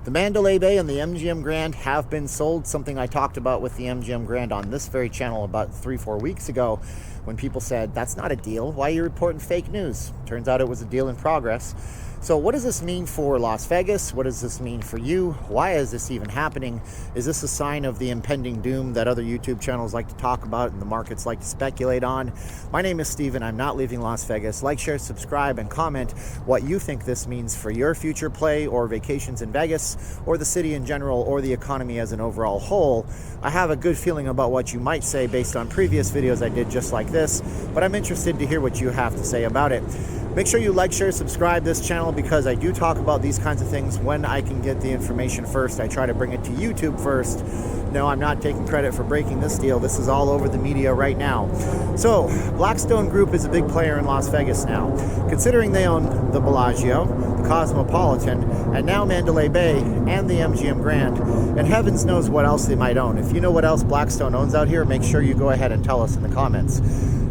The Mandalay Bay and the MGM Grand have been sold, something I talked about with the MGM Grand on this very channel about 3-4 weeks ago when people said, that's not a deal, why are you reporting fake news? Turns out it was a deal in progress. So what does this mean for Las Vegas? What does this mean for you? Why is this even happening? Is this a sign of the impending doom that other YouTube channels like to talk about and the markets like to speculate on? My name is Steven. I'm not leaving Las Vegas. Like, share, subscribe, and comment what you think this means for your future play or vacations in Vegas or the city in general or the economy as an overall whole. I have a good feeling about what you might say based on previous videos I did just like this, but I'm interested to hear what you have to say about it. Make sure you like, share, subscribe this channel because I do talk about these kinds of things when I can get the information first. I try to bring it to YouTube first. No, I'm not taking credit for breaking this deal. This is all over the media right now. So, Blackstone Group is a big player in Las Vegas now. Considering they own the Bellagio, the Cosmopolitan, and now Mandalay Bay and the MGM Grand, and heavens knows what else they might own. If you know what else Blackstone owns out here, make sure you go ahead and tell us in the comments.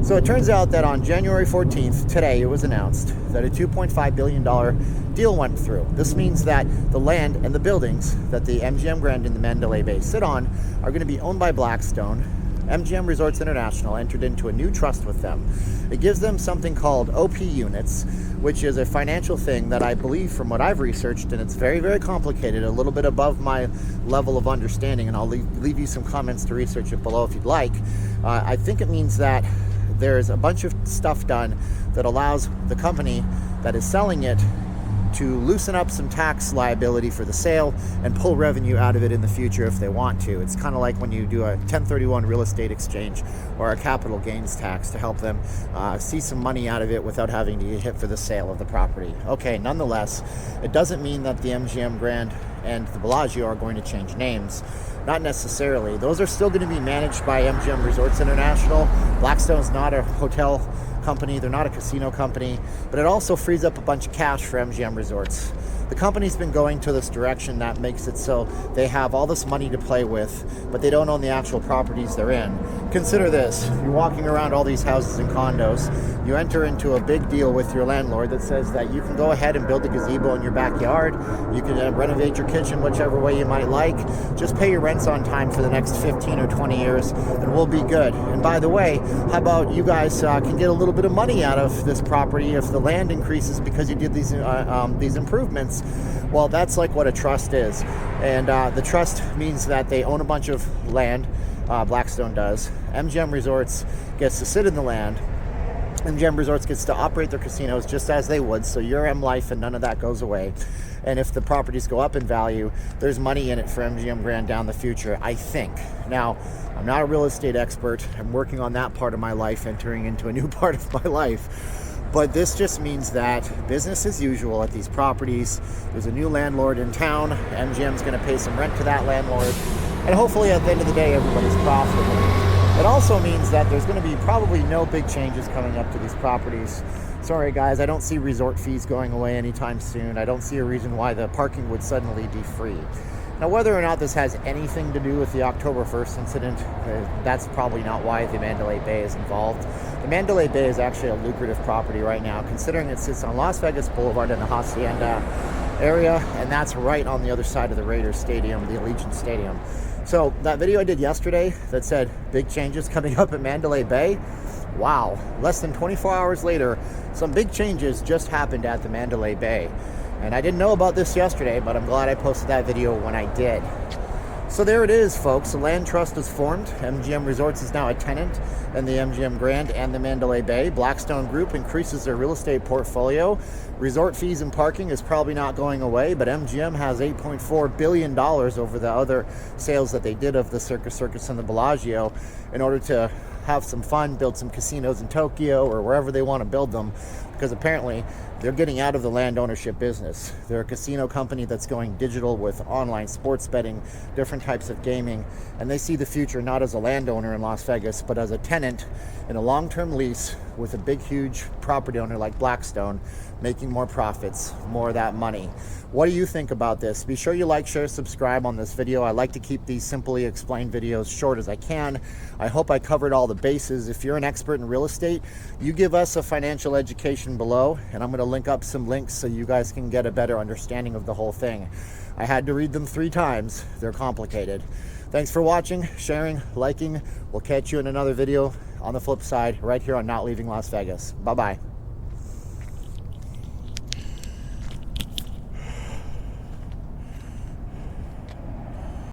So it turns out that on January 14th, today, it was announced that a $2.5 billion deal went through. This means that the land and the buildings that the MGM Grand and the Mandalay Bay sit on are going to be owned by Blackstone. MGM Resorts International entered into a new trust with them. It gives them something called OP units, which is a financial thing that I believe, from what I've researched, and it's very, very complicated, a little bit above my level of understanding, and I'll leave you some comments to research it below if you'd like. I think it means that there's a bunch of stuff done that allows the company that is selling it to loosen up some tax liability for the sale and pull revenue out of it in the future if they want to. It's kind of like when you do a 1031 real estate exchange or a capital gains tax to help them see some money out of it without having to get hit for the sale of the property. Okay, nonetheless, it doesn't mean that the MGM Grand and the Bellagio are going to change names. Not necessarily. Those are still going to be managed by MGM Resorts International. Blackstone's not a hotel company, they're not a casino company, but it also frees up a bunch of cash for MGM Resorts. The company's been going to this direction that makes it so they have all this money to play with, but they don't own the actual properties they're in. Consider this, you're walking around all these houses and condos, you enter into a big deal with your landlord that says that you can go ahead and build a gazebo in your backyard, you can renovate your kitchen whichever way you might like, just pay your rents on time for the next 15 or 20 years and we'll be good. And by the way, how about you guys can get a little bit of money out of this property if the land increases because you did these improvements. Well, that's like what a trust is. And the trust means that they own a bunch of land, Blackstone does. MGM Resorts gets to sit in the land. MGM Resorts gets to operate their casinos just as they would, so you're M Life and none of that goes away. And if the properties go up in value, there's money in it for MGM Grand down the future, I think. Now, I'm not a real estate expert. I'm working on that part of my life, entering into a new part of my life. But this just means that business as usual at these properties. There's a new landlord in town. MGM's going to pay some rent to that landlord. And hopefully at the end of the day, everybody's profitable. It also means that there's going to be probably no big changes coming up to these properties. Sorry guys, I don't see resort fees going away anytime soon. I don't see a reason why the parking would suddenly be free. Now, whether or not this has anything to do with the October 1st incident, that's probably not why the Mandalay Bay is involved. The Mandalay Bay is actually a lucrative property right now, considering it sits on Las Vegas Boulevard in the Hacienda area, and that's right on the other side of the Raiders Stadium, the Allegiant Stadium. So that video I did yesterday that said big changes coming up at Mandalay Bay, wow, less than 24 hours later, some big changes just happened at the Mandalay Bay. And I didn't know about this yesterday, but I'm glad I posted that video when I did. So there it is, folks. The land trust is formed. MGM Resorts is now a tenant in the MGM Grand and the Mandalay Bay. Blackstone Group increases their real estate portfolio. Resort fees and parking is probably not going away, but MGM has $8.4 billion over the other sales that they did of the Circus and the Bellagio in order to have some fun, build some casinos in Tokyo or wherever they want to build them, because apparently they're getting out of the land ownership business. They're a casino company that's going digital with online sports betting, different types of gaming, and they see the future not as a landowner in Las Vegas, but as a tenant in a long-term lease with a big, huge property owner like Blackstone, making more profits, more of that money. What do you think about this? Be sure you like, share, subscribe on this video. I like to keep these simply explained videos short as I can. I hope I covered all the bases. If you're an expert in real estate, you give us a financial education description below, and I'm going to link up some links so you guys can get a better understanding of the whole thing. I had to read them 3 times. They're complicated. Thanks for watching, sharing, liking. We'll catch you in another video on the flip side right here on Not Leaving Las Vegas. Bye-bye.